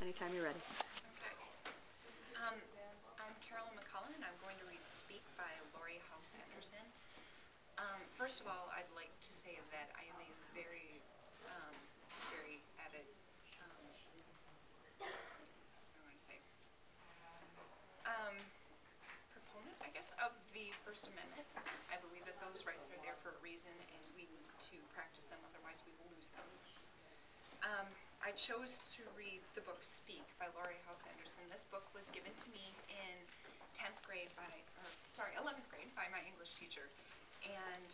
Anytime you're ready. Okay. I'm Carolyn McCullough, and I'm going to read Speak by Laurie, Halse, Anderson. First of all, I'd like to say that I am a very avid, proponent, I guess, of the First Amendment. I believe that those rights are there for a reason, and we need to practice them, otherwise we will lose them. I chose to read the book Speak by Laurie, Halse, Anderson. This book was given to me in 11th grade by my English teacher, and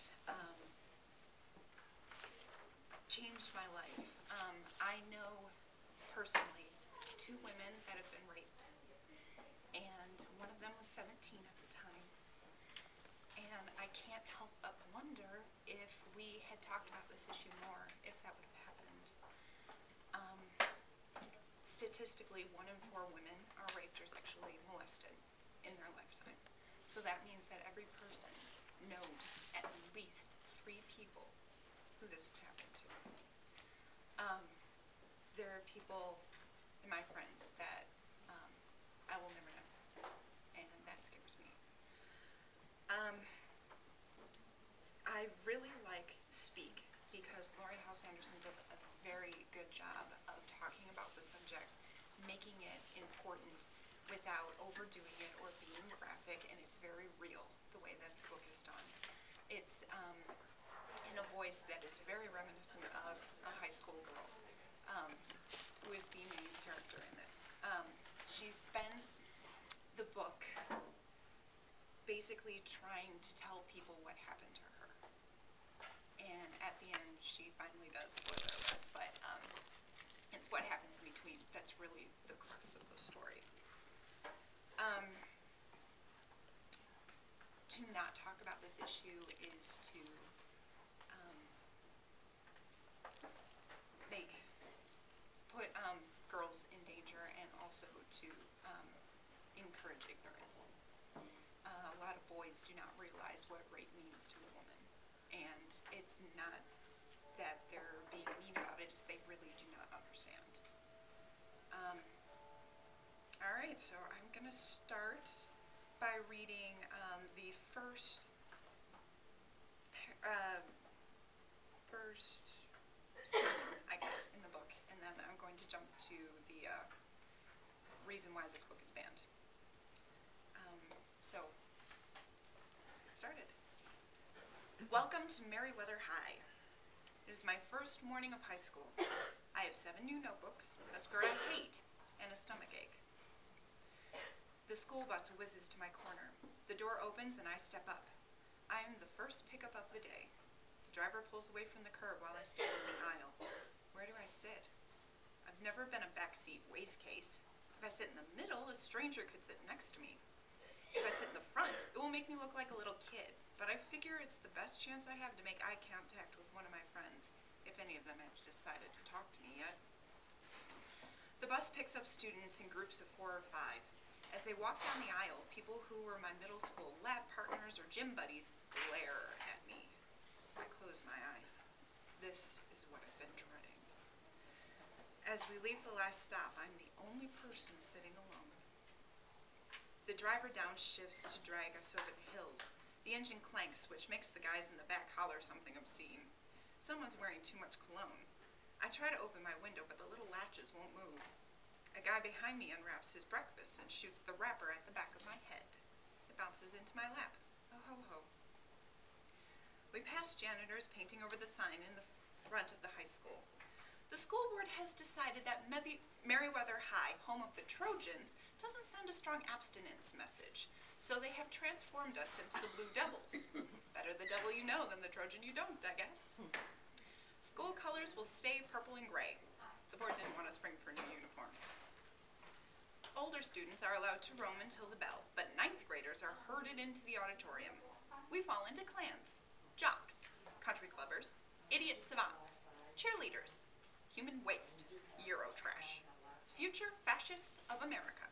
changed my life. I know personally 2 women that have been raped, and one of them was 17 at the time. And I can't help but wonder if we had talked about this issue more, if that would have happened. Statistically, 1 in 4 women are raped or sexually molested in their lifetime. So that means that every person knows at least 3 people who this has happened to. There are people in my friends that I will never know, and that scares me. I really like Speak because Laurie, Halse, Anderson does a very good job of talking about the subject, making it important without overdoing it or being graphic, and it's very real the way that the book is done. It's in a voice that is very reminiscent of a high school girl, who is the main character in this. She spends the book basically trying to tell people what happened to her. And at the end, she finally does, spoiler alert, but it's what happens in between that's really the crux of the story. To not talk about this issue is to put girls in danger, and also to encourage ignorance. A lot of boys do not realize what rape means to a woman, and it's not that they're being mean about it, it's they really do not understand. Alright, so I'm going to start by reading the first scene, I guess, in the book, and then I'm going to jump to the reason why this book is banned. So, let's get started. Welcome to Meriwether High. It is my first morning of high school. I have 7 new notebooks, a skirt I hate, and a stomachache. The school bus whizzes to my corner. The door opens and I step up. I am the first pickup of the day. The driver pulls away from the curb while I stand in the aisle. Where do I sit? I've never been a backseat waste case. If I sit in the middle, a stranger could sit next to me. If I sit in the front, it will make me look like a little kid, but I figure it's the best chance I have to make eye contact with one of my friends, if any of them have decided to talk to me yet. The bus picks up students in groups of 4 or 5. As they walk down the aisle, people who were my middle school lab partners or gym buddies glare at me. I close my eyes. This is what I've been dreading. As we leave the last stop, I'm the only person sitting alone. The driver downshifts to drag us over the hills. The engine clanks, which makes the guys in the back holler something obscene. Someone's wearing too much cologne. I try to open my window, but the little latches won't move. A guy behind me unwraps his breakfast and shoots the wrapper at the back of my head. It bounces into my lap. Oh ho ho. We pass janitors painting over the sign in the front of the high school. The school board has decided that Meriwether High, home of the Trojans, doesn't send a strong abstinence message, so they have transformed us into the Blue Devils. Better the devil you know than the Trojan you don't, I guess. School colors will stay purple and gray. The board didn't want us bring for new uniforms. Older students are allowed to roam until the bell, but 9th graders are herded into the auditorium. We fall into clans: jocks, country clubbers, idiot savants, cheerleaders, human waste, Eurotrash, future fascists of America,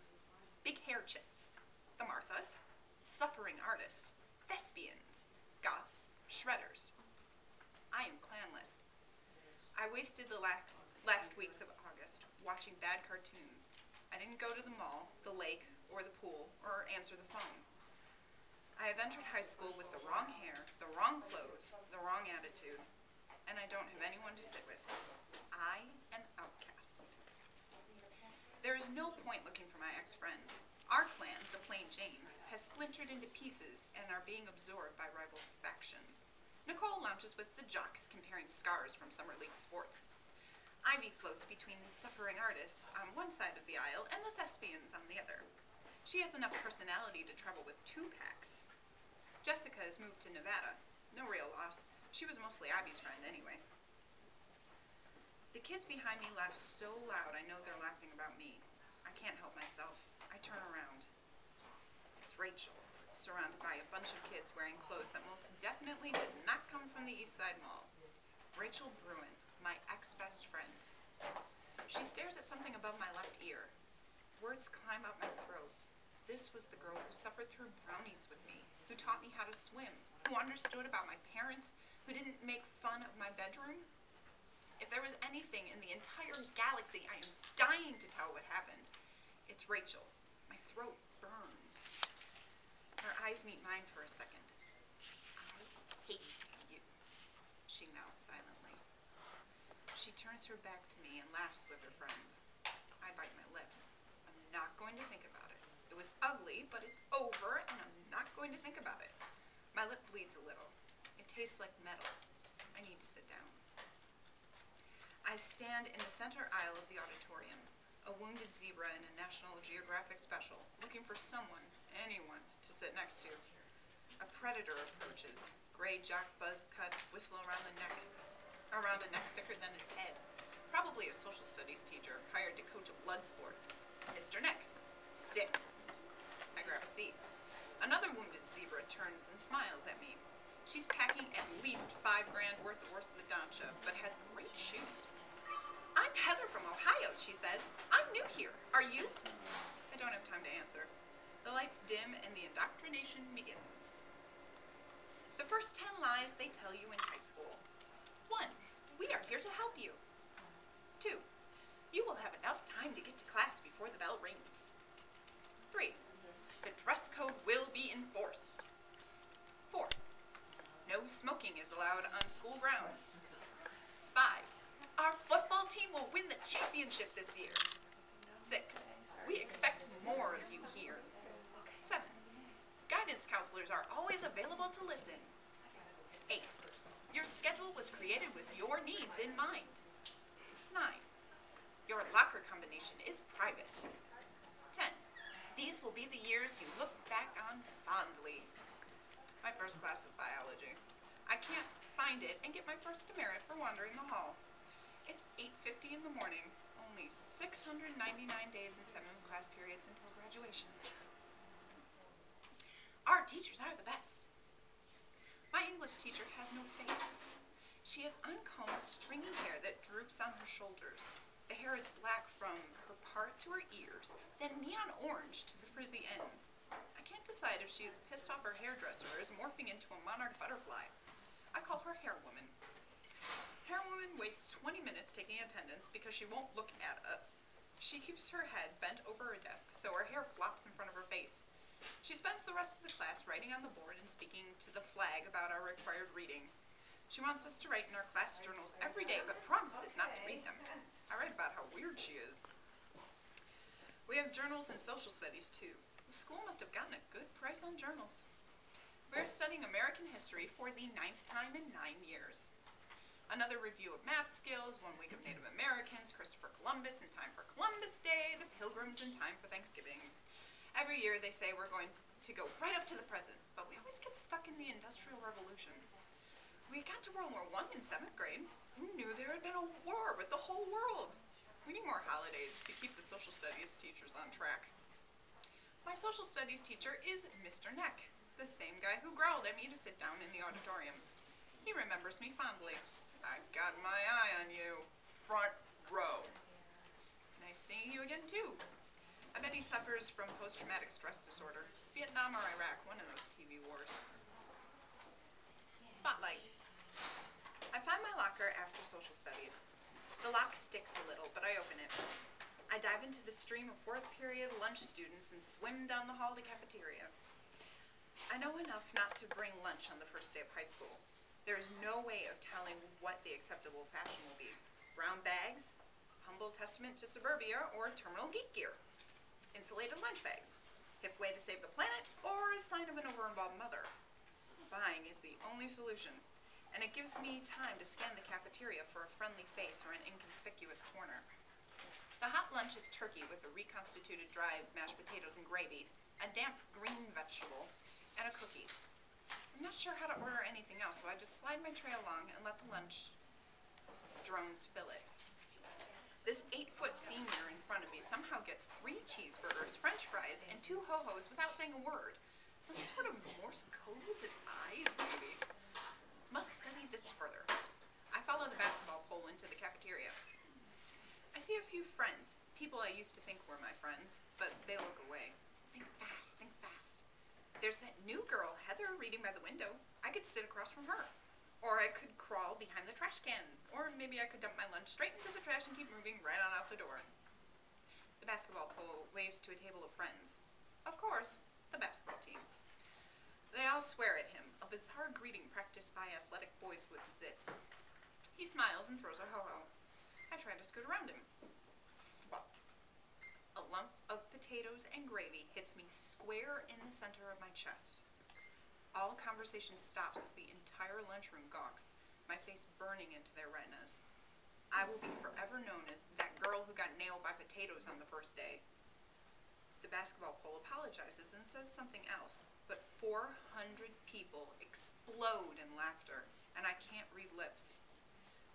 big hair chits, the Marthas, suffering artists, thespians, goths, shredders. I am clanless. I wasted the last last weeks of August, watching bad cartoons. I didn't go to the mall, the lake, or the pool, or answer the phone. I have entered high school with the wrong hair, the wrong clothes, the wrong attitude, and I don't have anyone to sit with. I am outcast. There is no point looking for my ex-friends. Our clan, the Plain Janes, has splintered into pieces and are being absorbed by rival factions. Nicole lounges with the jocks comparing scars from summer league sports. Ivy floats between the suffering artists on one side of the aisle and the thespians on the other. She has enough personality to travel with 2 packs. Jessica has moved to Nevada. No real loss. She was mostly Ivy's friend anyway. The kids behind me laugh so loud I know they're laughing about me. I can't help myself. I turn around. It's Rachel, surrounded by a bunch of kids wearing clothes that most definitely did not come from the East Side Mall. Rachel Bruin, my ex-best friend. She stares at something above my left ear. Words climb up my throat. This was the girl who suffered through brownies with me, who taught me how to swim, who understood about my parents, who didn't make fun of my bedroom. If there was anything in the entire galaxy I am dying to tell what happened, it's Rachel. My throat burns. Her eyes meet mine for a second. I hate you, she mouths silently. She turns her back to me and laughs with her friends. I bite my lip. I'm not going to think about it. It was ugly, but it's over, and I'm not going to think about it. My lip bleeds a little. It tastes like metal. I need to sit down. I stand in the center aisle of the auditorium, a wounded zebra in a National Geographic special, looking for someone, anyone, to sit next to. A predator approaches, gray jock buzz cut, whistle around a neck thicker than his head. Probably a social studies teacher hired to coach a blood sport. Mr. Neck, sit. I grab a seat. Another wounded zebra turns and smiles at me. She's packing at least $5 grand worth of orthodontia, but has great shoes. I'm Heather from Ohio, she says. I'm new here. Are you? I don't have time to answer. The lights dim and the indoctrination begins. The first 10 lies they tell you in high school. 1. We are here to help you. 2. You will have enough time to get to class before the bell rings. 3. The dress code will be enforced. 4. No smoking is allowed on school grounds. 5. Our football team will win the championship this year. 6. We expect more of you here. 7. Guidance counselors are always available to listen. 8. Your schedule was created with your needs in mind. 9. Your locker combination is private. 10. These will be the years you look back on fondly. My first class is biology. I can't find it and get my first demerit for wandering the hall. It's 8:50 in the morning, only 699 days and 7 class periods until graduation. Our teachers are the best. My English teacher has no face. She has uncombed, stringy hair that droops on her shoulders. The hair is black from her part to her ears, then neon orange to the frizzy ends. I can't decide if she is pissed off her hairdresser or is morphing into a monarch butterfly. I call her Hair Woman. Hair Woman wastes 20 minutes taking attendance because she won't look at us. She keeps her head bent over her desk so her hair flops in front of her face. She spends the rest of the class writing on the board and speaking to the flag about our required reading. She wants us to write in our class journals every day, but promises not to read them. I write about how weird she is. We have journals and social studies too. The school must have gotten a good price on journals. We're studying American history for the 9th time in 9 years. Another review of math skills, 1 week of Native Americans, Christopher Columbus in time for Columbus Day, the Pilgrims in time for Thanksgiving. Every year they say we're going to go right up to the present, but we always get stuck in the Industrial Revolution. We got to World War I in 7th grade. Who knew there had been a war with the whole world? We need more holidays to keep the social studies teachers on track. My social studies teacher is Mr. Neck, the same guy who growled at me to sit down in the auditorium. He remembers me fondly. I've got my eye on you. Front row. Nice seeing you again, too. I bet he suffers from post-traumatic stress disorder. Vietnam or Iraq, one of those TV wars. Spotlight. I find my locker after social studies. The lock sticks a little, but I open it. I dive into the stream of fourth period lunch students and swim down the hall to cafeteria. I know enough not to bring lunch on the first day of high school. There is no way of telling what the acceptable fashion will be. Brown bags, humble testament to suburbia, or terminal geek gear. Insulated lunch bags, hip way to save the planet, or a sign of an over-involved mother. Buying is the only solution, and it gives me time to scan the cafeteria for a friendly face or an inconspicuous corner. The hot lunch is turkey with a reconstituted dry mashed potatoes and gravy, a damp green vegetable, and a cookie. I'm not sure how to order anything else, so I just slide my tray along and let the lunch drones fill it. This 8-foot senior in front of me somehow gets 3 cheeseburgers, french fries, and 2 ho-hos without saying a word. Some sort of Morse code with his eyes, maybe. Must study this further. I follow the basketball pole into the cafeteria. I see a few friends, people I used to think were my friends, but they look away. Think fast, think fast. There's that new girl, Heather, reading by the window. I could sit across from her. Or I could crawl behind the trash can. Or maybe I could dump my lunch straight into the trash and keep moving right on out the door. The basketball pole waves to a table of friends. Of course, the basketball team. They all swear at him, a bizarre greeting practiced by athletic boys with zits. He smiles and throws a ho-ho. I try to scoot around him. A lump of potatoes and gravy hits me square in the center of my chest. All conversation stops as the entire lunchroom gawks, my face burning into their retinas. I will be forever known as that girl who got nailed by potatoes on the first day. The basketball pole apologizes and says something else, but 400 people explode in laughter, and I can't read lips.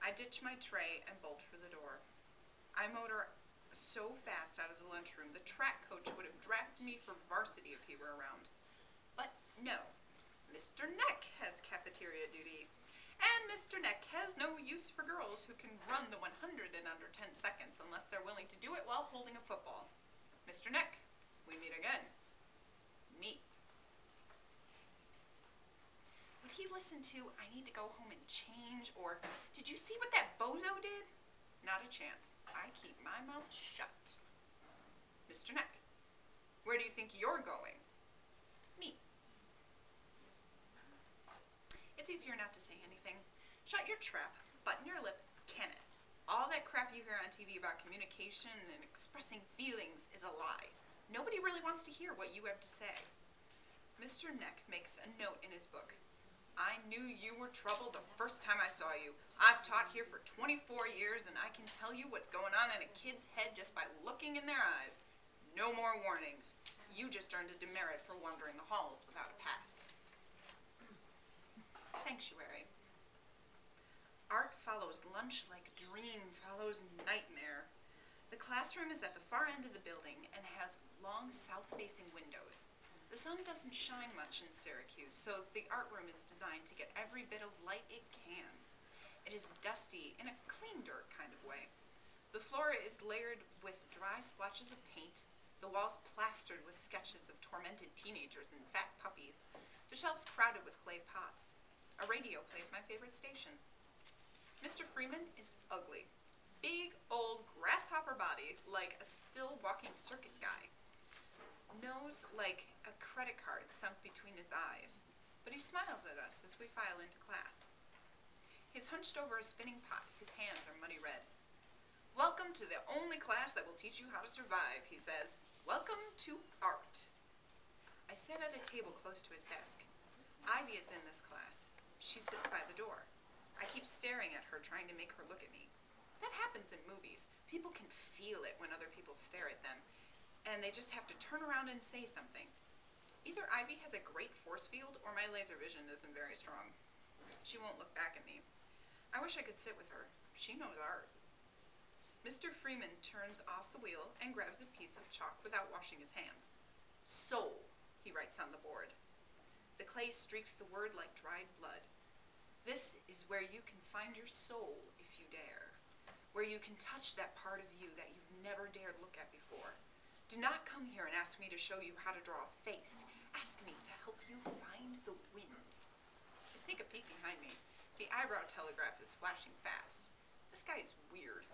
I ditch my tray and bolt for the door. I motor so fast out of the lunchroom, the track coach would have drafted me for varsity if he were around. But no, Mr. Neck has cafeteria duty. And Mr. Neck has no use for girls who can run the 100 in under 10 seconds unless they're willing to do it while holding a football. Mr. Neck, we meet again. Meet. Would he listen to, I need to go home and change, or did you see what that bozo did? Not a chance. I keep my mouth shut. Mr. Neck, where do you think you're going? Me. It's easier not to say anything. Shut your trap, button your lip, can it. All that crap you hear on TV about communication and expressing feelings is a lie. Nobody really wants to hear what you have to say. Mr. Neck makes a note in his book. I knew you were trouble the first time I saw you. I've taught here for 24 years and I can tell you what's going on in a kid's head just by looking in their eyes. No more warnings. You just earned a demerit for wandering the halls without a pass. Sanctuary. Art follows lunch like dream follows nightmare. The classroom is at the far end of the building and has long south-facing windows. The sun doesn't shine much in Syracuse, so the art room is designed to get every bit of light it can. It is dusty in a clean dirt kind of way. The floor is layered with dry splotches of paint, the walls plastered with sketches of tormented teenagers and fat puppies, the shelves crowded with clay pots. A radio plays my favorite station. Mr. Freeman is ugly. Big, old, grasshopper body like a still walking circus guy. Nose like a credit card sunk between his eyes, but he smiles at us as we file into class. He's hunched over a spinning pot. His hands are muddy red. Welcome to the only class that will teach you how to survive, he says. Welcome to art. I sit at a table close to his desk. Ivy is in this class. She sits by the door. I keep staring at her, trying to make her look at me. That happens in movies. People can feel it when other people stare at them, and they just have to turn around and say something. Either Ivy has a great force field or my laser vision isn't very strong. She won't look back at me. I wish I could sit with her. She knows art. Mr. Freeman turns off the wheel and grabs a piece of chalk without washing his hands. Soul, he writes on the board. The clay streaks the word like dried blood. This is where you can find your soul if you dare, where you can touch that part of you that you've never dared look at before. Do not come here and ask me to show you how to draw a face. Ask me to help you find the wind. I sneak a peek behind me. The eyebrow telegraph is flashing fast. This guy is weird.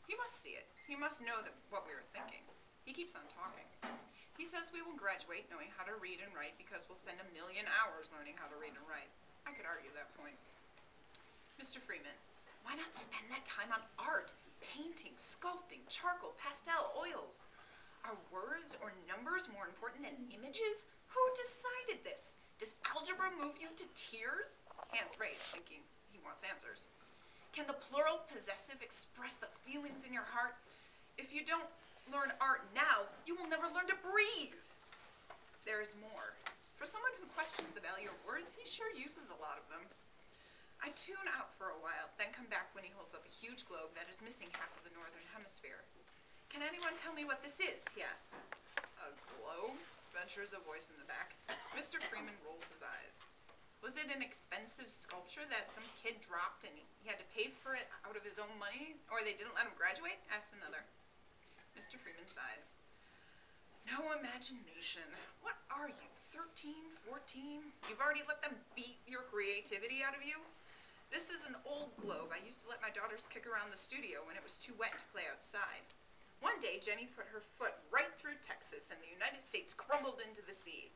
He must see it. He must know what we were thinking. He keeps on talking. He says we will graduate knowing how to read and write because we'll spend 1,000,000 hours learning how to read and write. I could argue that point. Mr. Freeman, why not spend that time on art, painting, sculpting, charcoal, pastel, oils? Are words or numbers more important than images? Who decided this? Does algebra move you to tears? Hands raised, thinking he wants answers. Can the plural possessive express the feelings in your heart? If you don't learn art now, you will never learn to breathe. There is more. For someone who questions the value of words, he sure uses a lot of them. I tune out for a while, then come back when he holds up a huge globe that is missing half of the northern hemisphere. Can anyone tell me what this is? He asks. A globe? Ventures a voice in the back. Mr. Freeman rolls his eyes. Was it an expensive sculpture that some kid dropped and he had to pay for it out of his own money? Or they didn't let him graduate? Asked another. Mr. Freeman sighs. No imagination. What are you, 13, 14? You've already let them beat your creativity out of you? This is an old globe I used to let my daughters kick around the studio when it was too wet to play outside. One day, Jenny put her foot right through Texas and the United States crumbled into the sea.